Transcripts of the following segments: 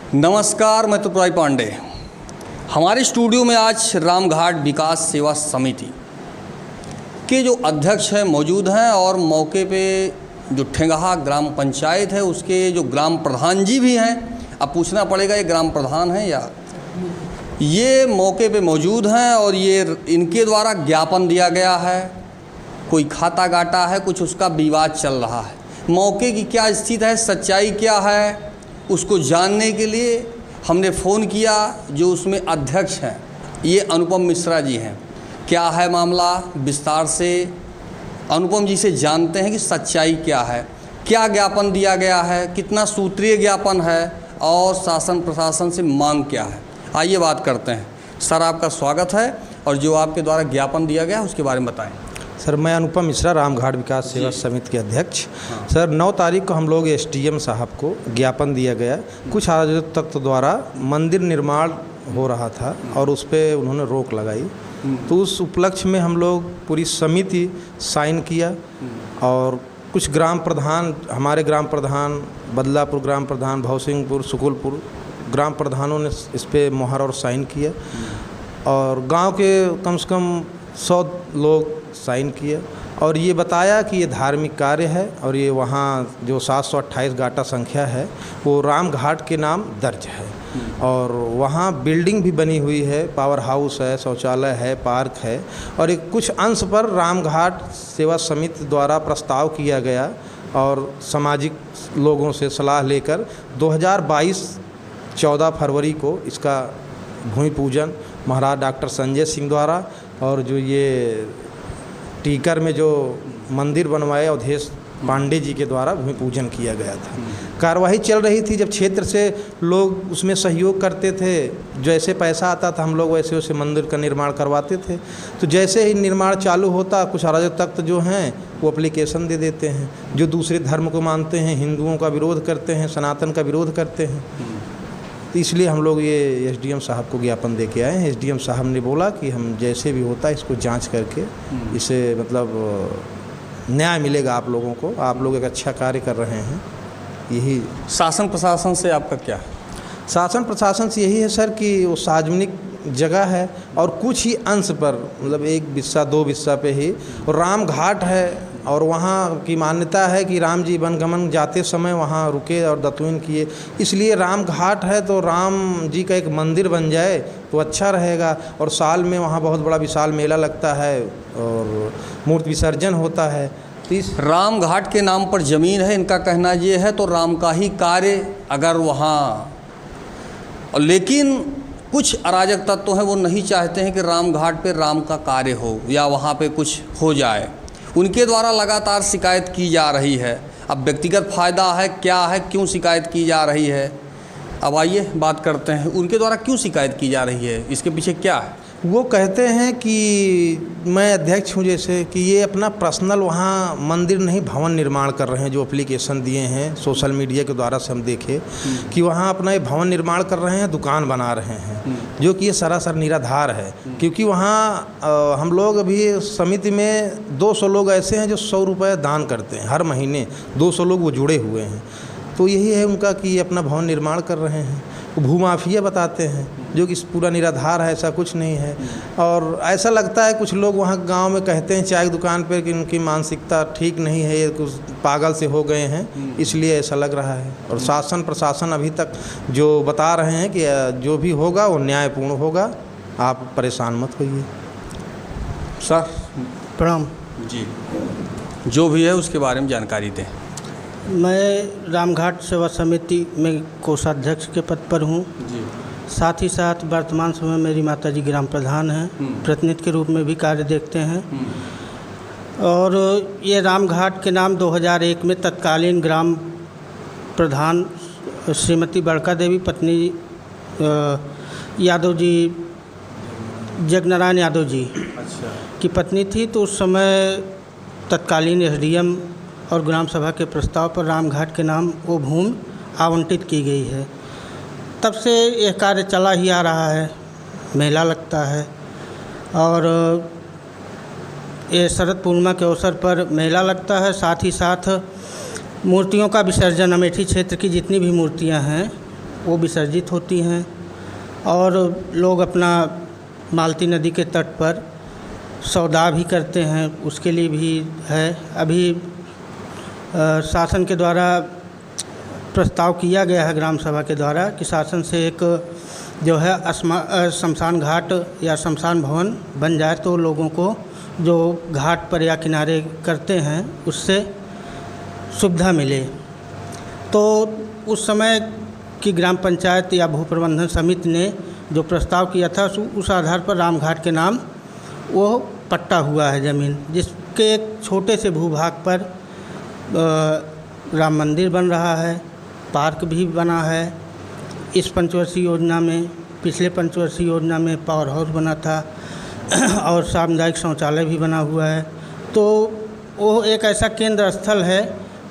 नमस्कार, मैं त्रिपुरारी पांडे। हमारे स्टूडियो में आज रामघाट विकास सेवा समिति के जो अध्यक्ष हैं मौजूद हैं और मौके पे जो ठेंगहा ग्राम पंचायत है उसके जो ग्राम प्रधान जी भी हैं। अब पूछना पड़ेगा ये ग्राम प्रधान हैं या ये मौके पे मौजूद हैं और ये इनके द्वारा ज्ञापन दिया गया है, कोई खाता गाटा है, कुछ उसका विवाद चल रहा है। मौके की क्या स्थिति है, सच्चाई क्या है, उसको जानने के लिए हमने फ़ोन किया। जो उसमें अध्यक्ष हैं ये अनुपम मिश्रा जी हैं। क्या है मामला, विस्तार से अनुपम जी से जानते हैं कि सच्चाई क्या है, क्या ज्ञापन दिया गया है, कितना सूत्रीय ज्ञापन है और शासन प्रशासन से मांग क्या है। आइए बात करते हैं। सर, आपका स्वागत है और जो आपके द्वारा ज्ञापन दिया गया उसके बारे में बताएं। सर, मैं अनुपम मिश्रा, रामघाट विकास सेवा समिति के अध्यक्ष। सर, 9 तारीख को हम लोग एसडीएम साहब को ज्ञापन दिया गया। कुछ अराजक तत्व द्वारा मंदिर निर्माण हो रहा था और उस पर उन्होंने रोक लगाई, तो उस उपलक्ष्य में हम लोग पूरी समिति साइन किया और कुछ ग्राम प्रधान, हमारे ग्राम प्रधान, बदलापुर ग्राम प्रधान, भौसिंगपुर, सुकुलपुर ग्राम प्रधानों ने इस पर मोहर और साइन किया और गांव के कम से कम 100 लोग साइन किए और ये बताया कि ये धार्मिक कार्य है और ये वहाँ जो 728 गाटा संख्या है वो रामघाट के नाम दर्ज है और वहाँ बिल्डिंग भी बनी हुई है, पावर हाउस है, शौचालय है, पार्क है और एक कुछ अंश पर रामघाट सेवा समिति द्वारा प्रस्ताव किया गया और सामाजिक लोगों से सलाह लेकर 2022 14 फरवरी को इसका भूमि पूजन महाराज डॉक्टर संजय सिंह द्वारा और जो ये टीकर में जो मंदिर बनवाए अवधेश पांडे जी के द्वारा भूमि पूजन किया गया था। कार्रवाई चल रही थी, जब क्षेत्र से लोग उसमें सहयोग करते थे, जैसे पैसा आता था हम लोग वैसे वैसे मंदिर का निर्माण करवाते थे। तो जैसे ही निर्माण चालू होता कुछ अराजक तत्व जो हैं वो एप्लीकेशन दे देते हैं, जो दूसरे धर्म को मानते हैं, हिंदुओं का विरोध करते हैं, सनातन का विरोध करते हैं। तो इसलिए हम लोग ये एसडीएम साहब को ज्ञापन दे के आए हैं। एसडीएम साहब ने बोला कि हम जैसे भी होता है इसको जांच करके इसे मतलब न्याय मिलेगा आप लोगों को, आप लोग एक अच्छा कार्य कर रहे हैं। यही शासन प्रशासन से आपका क्या है? शासन प्रशासन से यही है सर कि वो सार्वजनिक जगह है और कुछ ही अंश पर मतलब 1 बिस्सा 2 बिस्सा पे ही रामघाट है और वहाँ की मान्यता है कि राम जी वनगमन जाते समय वहाँ रुके और दतुईन किए, इसलिए रामघाट है तो राम जी का एक मंदिर बन जाए तो अच्छा रहेगा। और साल में वहाँ बहुत बड़ा विशाल मेला लगता है और मूर्ति विसर्जन होता है। तो इस रामघाट के नाम पर ज़मीन है, इनका कहना ये है तो राम का ही कार्य अगर वहाँ, लेकिन कुछ अराजक तत्व हैं वो नहीं चाहते हैं कि रामघाट पे राम का कार्य हो या वहाँ पे कुछ हो जाए। उनके द्वारा लगातार शिकायत की जा रही है। अब व्यक्तिगत फ़ायदा है, क्या है, क्यों शिकायत की जा रही है, अब आइए बात करते हैं। उनके द्वारा क्यों शिकायत की जा रही है, इसके पीछे क्या है? वो कहते हैं कि मैं अध्यक्ष हूँ जैसे कि ये अपना पर्सनल वहाँ मंदिर नहीं भवन निर्माण कर रहे हैं। जो एप्लीकेशन दिए हैं सोशल मीडिया के द्वारा से हम देखे कि वहाँ अपना ये भवन निर्माण कर रहे हैं, दुकान बना रहे हैं, जो कि ये सरासर निराधार है। क्योंकि वहाँ हम लोग अभी समिति में 200 लोग ऐसे हैं जो 100 रुपये दान करते हैं हर महीने, 200 लोग वो जुड़े हुए हैं। तो यही है उनका कि ये अपना भवन निर्माण कर रहे हैं। भूमाफिया बताते हैं जो कि पूरा निराधार है, ऐसा कुछ नहीं है। और ऐसा लगता है कुछ लोग वहाँ गांव में कहते हैं चाय की दुकान पर कि उनकी मानसिकता ठीक नहीं है, ये कुछ पागल से हो गए हैं, इसलिए ऐसा लग रहा है। और शासन प्रशासन अभी तक जो बता रहे हैं कि जो भी होगा वो न्यायपूर्ण होगा, आप परेशान मत होइए। सर प्रणाम जी, जो भी है उसके बारे में जानकारी दें। मैं रामघाट सेवा समिति में कोषाध्यक्ष के पद पर हूँ जी। साथ ही साथ वर्तमान समय मेरी माताजी ग्राम प्रधान हैं, प्रतिनिधि के रूप में भी कार्य देखते हैं। और ये रामघाट के नाम 2001 में तत्कालीन ग्राम प्रधान श्रीमती बड़का देवी पत्नी यादव जी, जगनारायण यादव जी की पत्नी थी। तो उस समय तत्कालीन एसडीएम और ग्राम सभा के प्रस्ताव पर रामघाट के नाम वो भूमि आवंटित की गई है। तब से यह कार्य चला ही आ रहा है, मेला लगता है और ये शरद पूर्णिमा के अवसर पर मेला लगता है। साथ ही साथ मूर्तियों का विसर्जन, अमेठी क्षेत्र की जितनी भी मूर्तियां हैं वो विसर्जित होती हैं और लोग अपना मालती नदी के तट पर सौदा भी करते हैं, उसके लिए भी है। अभी शासन के द्वारा प्रस्ताव किया गया है ग्राम सभा के द्वारा कि शासन से एक जो है शमशान घाट या शमशान भवन बन जाए तो लोगों को जो घाट पर या किनारे करते हैं उससे सुविधा मिले। तो उस समय की ग्राम पंचायत या भू प्रबंधन समिति ने जो प्रस्ताव किया था उस आधार पर रामघाट के नाम वो पट्टा हुआ है ज़मीन, जिसके एक छोटे से भूभाग पर राम मंदिर बन रहा है, पार्क भी बना है। इस पंचवर्षीय योजना में, पिछले पंचवर्षीय योजना में पावर हाउस बना था और सामुदायिक शौचालय भी बना हुआ है। तो वो एक ऐसा केंद्र स्थल है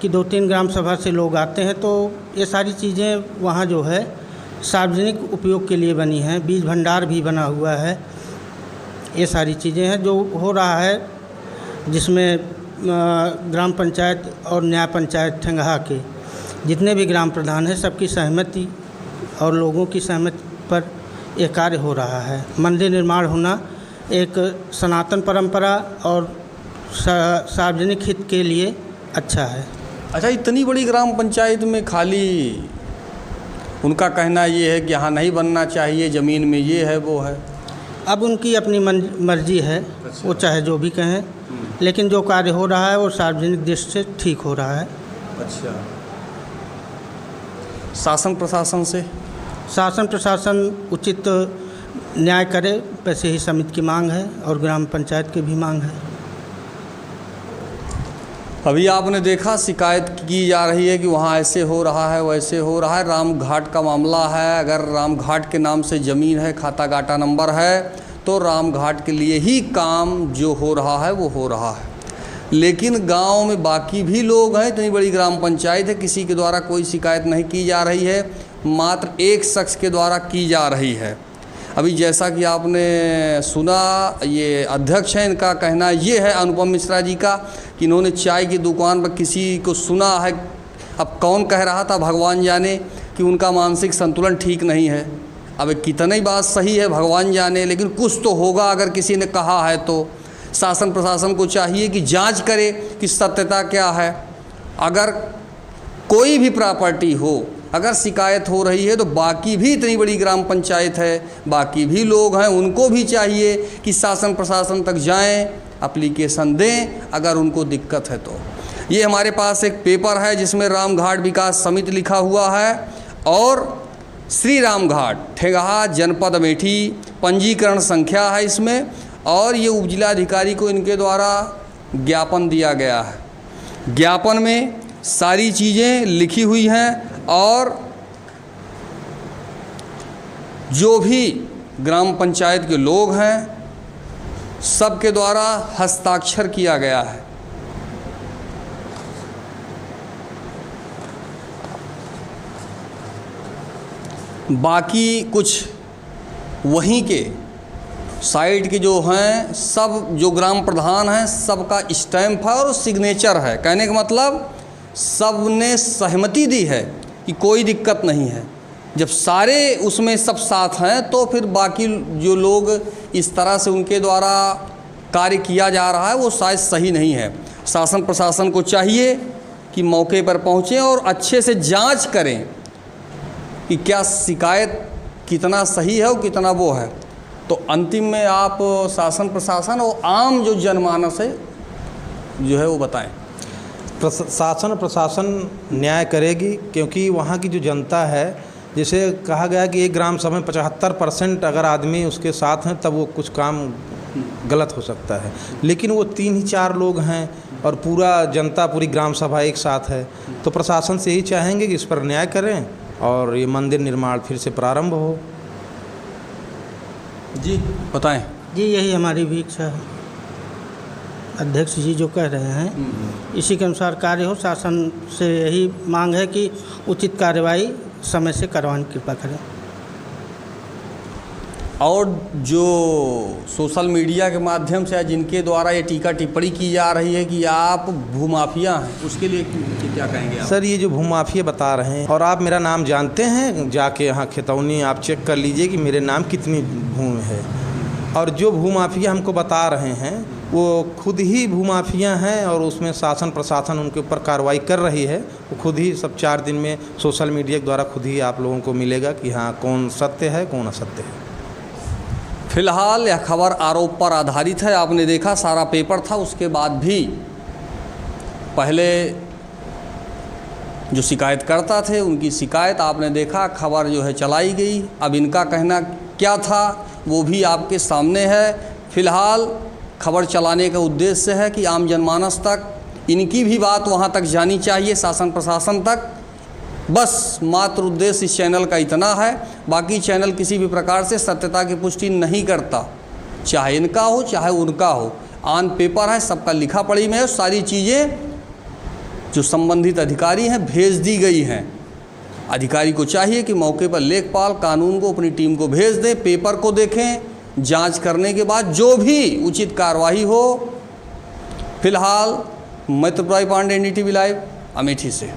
कि 2-3 ग्राम सभा से लोग आते हैं, तो ये सारी चीज़ें वहाँ जो है सार्वजनिक उपयोग के लिए बनी हैं। बीज भंडार भी बना हुआ है। ये सारी चीज़ें हैं जो हो रहा है, जिसमें ग्राम पंचायत और न्याय पंचायत ठेंगहा के जितने भी ग्राम प्रधान हैं सबकी सहमति और लोगों की सहमति पर यह कार्य हो रहा है। मंदिर निर्माण होना एक सनातन परंपरा और सार्वजनिक हित के लिए अच्छा है। अच्छा, इतनी बड़ी ग्राम पंचायत में खाली उनका कहना ये है कि यहाँ नहीं बनना चाहिए, ज़मीन में ये है वो है। अब उनकी अपनी मर्जी है। अच्छा। वो चाहे जो भी कहें, लेकिन जो कार्य हो रहा है वो सार्वजनिक दृष्टि से ठीक हो रहा है। अच्छा, शासन प्रशासन से? शासन प्रशासन उचित न्याय करे, वैसे ही समिति की मांग है और ग्राम पंचायत की भी मांग है। अभी आपने देखा शिकायत की जा रही है कि वहाँ ऐसे हो रहा है, वैसे हो रहा है। राम घाट का मामला है, अगर राम घाट के नाम से ज़मीन है, खाता गाटा नंबर है, तो राम घाट के लिए ही काम जो हो रहा है वो हो रहा है। लेकिन गांव में बाकी भी लोग हैं, इतनी बड़ी ग्राम पंचायत है, किसी के द्वारा कोई शिकायत नहीं की जा रही है, मात्र एक शख्स के द्वारा की जा रही है। अभी जैसा कि आपने सुना, ये अध्यक्ष हैं, इनका कहना ये है अनुपम मिश्रा जी का कि इन्होंने चाय की दुकान पर किसी को सुना है, अब कौन कह रहा था भगवान जाने, कि उनका मानसिक संतुलन ठीक नहीं है। अब कितनी बात सही है भगवान जाने, लेकिन कुछ तो होगा अगर किसी ने कहा है तो। शासन प्रशासन को चाहिए कि जांच करे कि सत्यता क्या है। अगर कोई भी प्रॉपर्टी हो, अगर शिकायत हो रही है तो बाकी भी इतनी बड़ी ग्राम पंचायत है, बाकी भी लोग हैं, उनको भी चाहिए कि शासन प्रशासन तक जाएं, एप्लीकेशन दें अगर उनको दिक्कत है तो। ये हमारे पास एक पेपर है जिसमें रामघाट विकास समिति लिखा हुआ है और श्री रामघाट ठेंगहा जनपद अमेठी पंजीकरण संख्या है इसमें, और ये उपजिलाधिकारी को इनके द्वारा ज्ञापन दिया गया है। ज्ञापन में सारी चीज़ें लिखी हुई हैं और जो भी ग्राम पंचायत के लोग हैं सबके द्वारा हस्ताक्षर किया गया है। बाकी कुछ वहीं के साइड के जो हैं सब जो ग्राम प्रधान हैं सबका स्टैम्प है और सिग्नेचर है। कहने का मतलब सब ने सहमति दी है कि कोई दिक्कत नहीं है। जब सारे उसमें सब साथ हैं तो फिर बाकी जो लोग इस तरह से उनके द्वारा कार्य किया जा रहा है वो शायद सही नहीं है। शासन प्रशासन को चाहिए कि मौके पर पहुँचें और अच्छे से जांच करें कि क्या शिकायत कितना सही है और कितना वो है। तो अंतिम में आप शासन प्रशासन और आम जो जनमानस है जो है वो बताएं। शासन प्रशासन न्याय करेगी, क्योंकि वहाँ की जो जनता है, जैसे कहा गया कि एक ग्राम सभा में 75% अगर आदमी उसके साथ हैं तब वो कुछ काम गलत हो सकता है, लेकिन वो 3 ही 4 लोग हैं और पूरा जनता, पूरी ग्राम सभा एक साथ है। तो प्रशासन से यही चाहेंगे कि इस पर न्याय करें और ये मंदिर निर्माण फिर से प्रारंभ हो। जी बताएं। जी यही हमारी भी इच्छा है। अध्यक्ष जी जो कह रहे हैं इसी के अनुसार कार्य हो। शासन से यही मांग है कि उचित कार्रवाई समय से करवाने की कृपा करें। और जो सोशल मीडिया के माध्यम से जिनके द्वारा ये टीका टिप्पणी की जा रही है कि आप भूमाफिया हैं, उसके लिए क्या कहेंगे आप? सर ये जो भूमाफिया बता रहे हैं, और आप मेरा नाम जानते हैं, जाके यहाँ खेतौनी आप चेक कर लीजिए कि मेरे नाम कितनी भूमि है। और जो भूमाफिया हमको बता रहे हैं वो खुद ही भूमाफिया हैं और उसमें शासन प्रशासन उनके ऊपर कार्रवाई कर रही है। वो खुद ही सब 4 दिन में सोशल मीडिया के द्वारा खुद ही आप लोगों को मिलेगा कि हाँ कौन सत्य है कौन असत्य है। फिलहाल यह खबर आरोप पर आधारित है। आपने देखा सारा पेपर था, उसके बाद भी पहले जो शिकायतकर्ता थे उनकी शिकायत आपने देखा, खबर जो है चलाई गई। अब इनका कहना क्या था वो भी आपके सामने है। फिलहाल खबर चलाने का उद्देश्य है कि आम जनमानस तक इनकी भी बात वहाँ तक जानी चाहिए, शासन प्रशासन तक। बस मात्र उद्देश्य इस चैनल का इतना है। बाकी चैनल किसी भी प्रकार से सत्यता की पुष्टि नहीं करता, चाहे इनका हो चाहे उनका हो। ऑन पेपर है, सबका लिखा पढ़ी में है, सारी चीज़ें जो संबंधित अधिकारी हैं भेज दी गई हैं। अधिकारी को चाहिए कि मौके पर लेखपाल कानून को अपनी टीम को भेज दें, पेपर को देखें, जांच करने के बाद जो भी उचित कार्रवाई हो। फिलहाल मैं त्रिपुरारी पांडे, NDTV लाइव, अमेठी से।